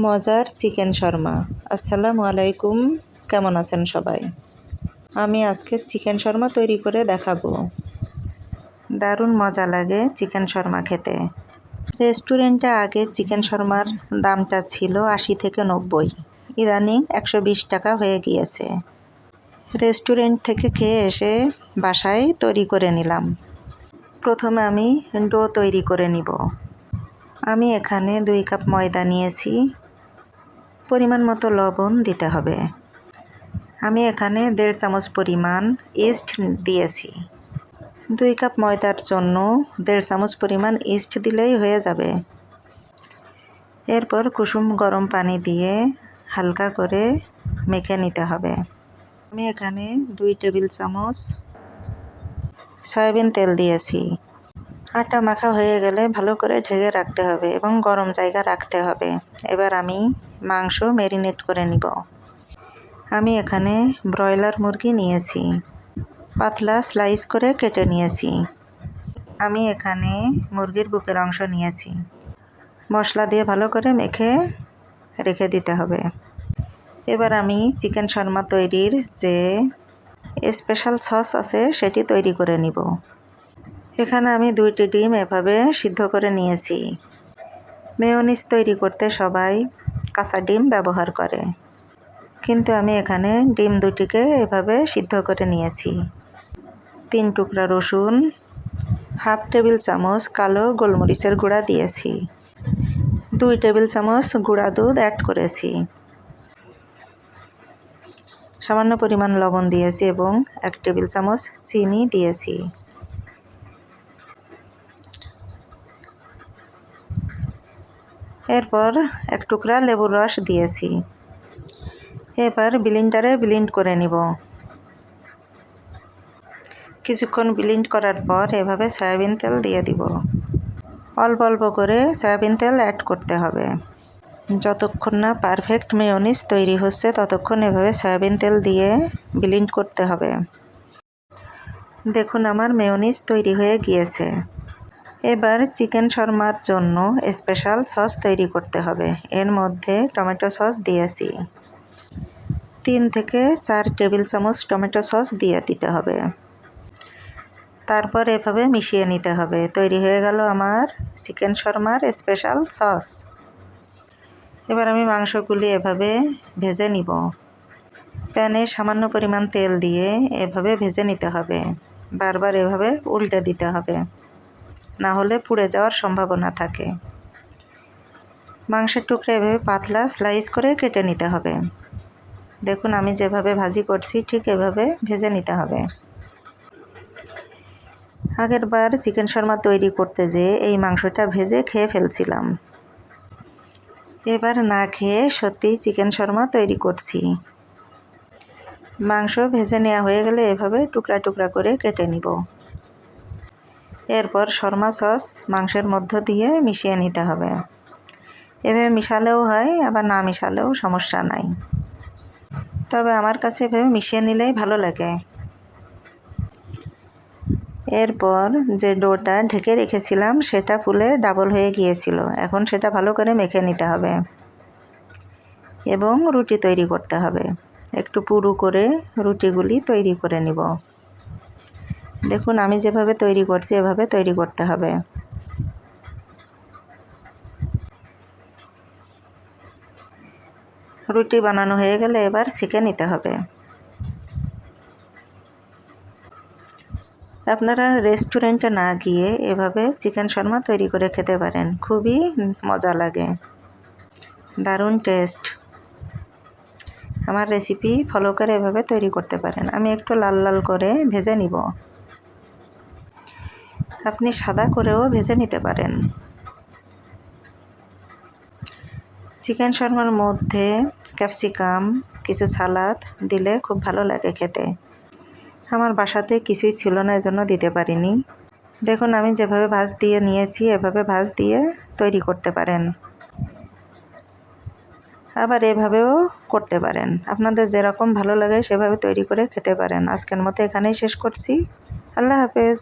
মজার চিকেন শর্মা। আসসালামু আলাইকুম, কেমন আছেন সবাই? আমি আজকে চিকেন শর্মা তৈরি করে দেখাবো। দারুণ মজা লাগে চিকেন শর্মা খেতে। রেস্টুরেন্টে আগে চিকেন শর্মার দামটা ছিল ৮০ থেকে ৯০, ইদানিং ১২০ টাকা হয়ে গিয়েছে। রেস্টুরেন্ট থেকে খেয়ে এসে বাসায় তৈরি করে নিলাম। প্রথমে আমি ডো তৈরি করে নিব। আমি এখানে ২ কাপ ময়দা নিয়েছি। পরিমাণ মতো লবণ দিতে হবে। আমি এখানে ১.৫ চামচ পরিমাণ ইস্ট দিয়েছি। ২ কাপ ময়দার জন্য ১.৫ চামচ পরিমাণ ইস্ট দিলেই হয়ে যাবে। এরপর কুসুম গরম পানি দিয়ে হালকা করে মেখে নিতে হবে। আমি এখানে ২ টেবিল চামচ সয়াবিন তেল দিয়েছি। আটা মাখা হয়ে গেলে ভালো করে ঢেকে রাখতে হবে এবং গরম জায়গা রাখতে হবে। এবার আমি মাংস ম্যারিনেট করে নিব। আমি এখানে ব্রয়লার মুরগি নিয়েছি, পাতলা স্লাইস করে কেটে নিয়েছি। আমি এখানে মুরগির বুকের অংশ নিয়েছি। মশলা দিয়ে ভালো করে মেখে রেখে দিতে হবে। এবার আমি চিকেন শর্মা তৈরির যে স্পেশাল সস আছে সেটি তৈরি করে নিব। এখানে আমি ২টি ডিম এভাবে সিদ্ধ করে নিয়েছি। মেয়োনিজ তৈরি করতে সবাই কাঁচা ডিম ব্যবহার করে, কিন্তু আমি এখানে ডিম দুটিকে এভাবে সিদ্ধ করে নিয়েছি। ৩ টুকরা রসুন, হাফ টেবিল চামচ কালো গোলমরিচের গুঁড়া দিয়েছি। ২ টেবিল চামচ গুঁড়া দুধ অ্যাড করেছি। সামান্য পরিমাণ লবণ দিয়েছি এবং ১ টেবিল চামচ চিনি দিয়েছি। এরপর ১ টুকরা লেবুর রস দিয়েছি। এবার ব্লেন্ডারে ব্লেন্ড করে নিব। কিছুক্ষণ ব্লেন্ড করার পর এভাবে সয়াবিন তেল দিয়ে দিব। অল্প অল্প করে সয়াবিন তেল অ্যাড করতে হবে। যতক্ষণ না পারফেক্ট মেয়োনিজ তৈরি হচ্ছে ততক্ষণ এভাবে সয়াবিন তেল দিয়ে ব্লেন্ড করতে হবে। দেখুন আমার মেয়োনিজ তৈরি হয়ে গিয়েছে। এবার চিকেন শর্মার জন্য স্পেশাল সস তৈরি করতে হবে। এর মধ্যে টমেটো সস দিয়েছি। ৩ থেকে ৪ টেবিল চামচ টমেটো সস দিয়ে দিতে হবে। তারপর এভাবে মিশিয়ে নিতে হবে। তৈরি হয়ে গেল আমার চিকেন শর্মার স্পেশাল সস। এবার আমি মাংসগুলি এভাবে ভেজে নিব। প্যানে সামান্য পরিমাণ তেল দিয়ে এভাবে ভেজে নিতে হবে। বারবার এভাবে উল্টে দিতে হবে, না হলে পুড়ে যাওয়ার সম্ভাবনা থাকে। মাংসের টুকরা এভাবে পাতলা স্লাইস করে কেটে নিতে হবে। দেখুন আমি যেভাবে ভাজি করছি ঠিক এভাবে ভেজে নিতে হবে। আগের বার চিকেন শর্মা তৈরি করতে যেয়ে এই মাংসটা ভেজে খেয়ে ফেলছিলাম। এবার না খেয়ে সত্যিই চিকেন শর্মা তৈরি করছি। মাংস ভেজে নেওয়া হয়ে গেলে এভাবে টুকরা টুকরা করে কেটে নিব। এরপর শর্মা সস মাংসের মধ্য দিয়ে মিশিয়ে নিতে হবে। এভাবে মিশালেও হয়, আবার না মিশালেও সমস্যা নাই, তবে আমার কাছে এভাবে মিশিয়ে নিলেই ভালো লাগে। এরপর যে ডোটা ঢেকে রেখেছিলাম সেটা ফুলে ডাবল হয়ে গিয়েছিল। এখন সেটা ভালো করে মেখে নিতে হবে এবং রুটি তৈরি করতে হবে। একটু পুরু করে রুটিগুলি তৈরি করে নিব। দেখুন আমি যেভাবে তৈরি করছি এভাবে তৈরি করতে হবে। রুটি বানানো হয়ে গেলে এবার সেঁকে নিতে হবে। আপনারা রেস্টুরেন্টে না গিয়ে এভাবে চিকেন শর্মা তৈরি করে খেতে পারেন। খুবই মজা লাগে, দারুণ টেস্ট। আমার রেসিপি ফলো করে এভাবে তৈরি করতে পারেন। আমি একটু লাল লাল করে ভেজে নিব। আপনি সাদা করেও ভেজে নিতে পারেন। চিকেন শর্মার মধ্যে ক্যাপসিকাম, কিছু সালাদ দিলে খুব ভালো লাগে খেতে। আমার বাসাতে কিছুই ছিল না, এজন্য দিতে পারিনি। দেখুন আমি যেভাবে ভাঁজ দিয়ে নিয়েছি এভাবে ভাঁজ দিয়ে তৈরি করতে পারেন। আবার এভাবেও করতে পারেন। আপনাদের যেরকম ভালো লাগে সেভাবে তৈরি করে খেতে পারেন। আজকের মতো এখানেই শেষ করছি। আল্লাহ হাফেজ।